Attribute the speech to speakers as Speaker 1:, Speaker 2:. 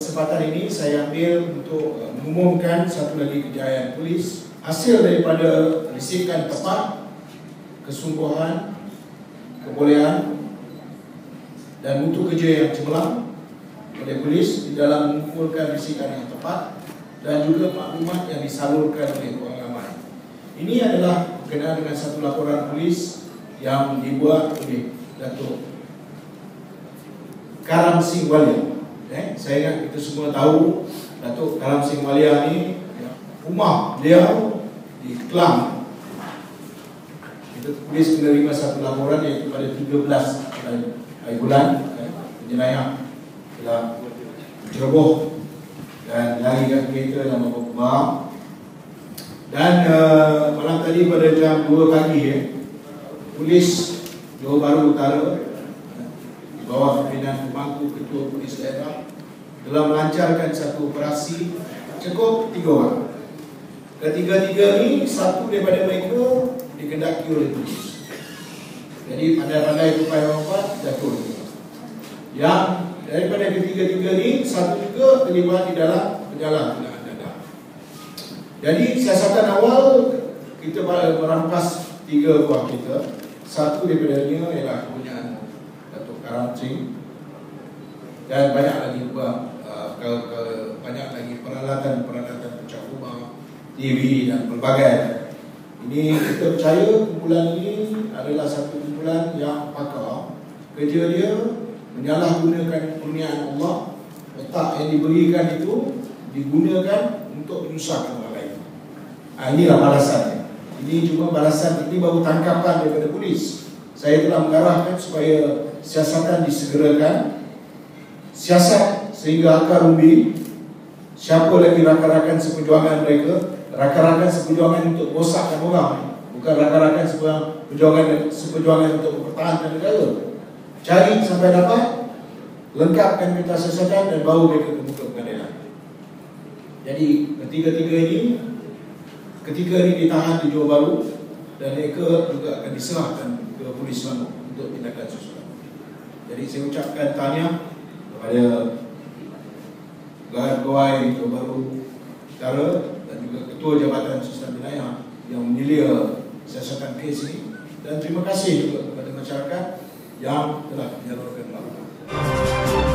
Speaker 1: Kesempatan ini saya ambil untuk mengumumkan satu lagi kejayaan polis hasil daripada risikan tepat, kesungguhan, kebolehan dan mutu kerja yang cemerlang oleh polis di dalam mengumpulkan risikan yang tepat dan juga maklumat yang disalurkan oleh orang ramai. Ini adalah berkenaan dengan satu laporan polis yang dibuat oleh Datuk Karam Singh Walia. Saya ingat kita semua tahu Datuk Karam Singh Walia ni rumah beliau di Kelang. Kita polis menerima satu laporan iaitu pada 13 hari bulan jenayah telah ceroboh dan larikan kereta dalam beberapa dan malam tadi pada jam 2 pagi polis Johor Bahru Utara bawah pimpinan pemangku Ketua Polis Daerah telah melancarkan satu operasi cukup 3 orang. Ketiga-tiga ni, satu daripada mereka dikendaki oleh polis. Jadi pandai-pandai upaya wafat jatuh. Yang daripada ketiga-tiga ni, satu juga terlibat di dalam perjalanan dadah. Jadi siasatan awal kita merampas 3 buah kita. Satu daripadanya ialah kepunyaan Datuk Karam Singh dan banyak lagi banyak lagi peralatan pecah rumah, TV dan pelbagai. Ini kita percaya kumpulan ini adalah satu kumpulan yang pakar. Kerja dia menyalahgunakan kurniaan Allah. Otak yang diberikan itu digunakan untuk menyusahkan orang lain. Inilah balasannya. Ini cuma balasan, ini baru tangkapan daripada polis. Saya telah mengarahkan supaya siasatan disegerakan, siasat sehingga akar umbi. Siapa lagi rakan-rakan seperjuangan mereka, rakan-rakan seperjuangan untuk rosakkan orang, bukan rakan-rakan seperjuangan untuk mempertahankan negara. Cari sampai dapat, lengkapkan peta siasatan dan baru mereka ke muka pengadilan. Jadi ketiga-tiga ini ketika ini ditahan di Johor Bahru dan mereka juga akan diserahkan ke Polis Selangor untuk tindakan susulan. Jadi saya ucapkan tahniah kepada Pegawai Johor Bahru Utara dan juga Ketua Jabatan Susulan Wilayah yang menyelia siasatan kes ini, dan terima kasih juga kepada masyarakat yang telah menyalurkan laporan.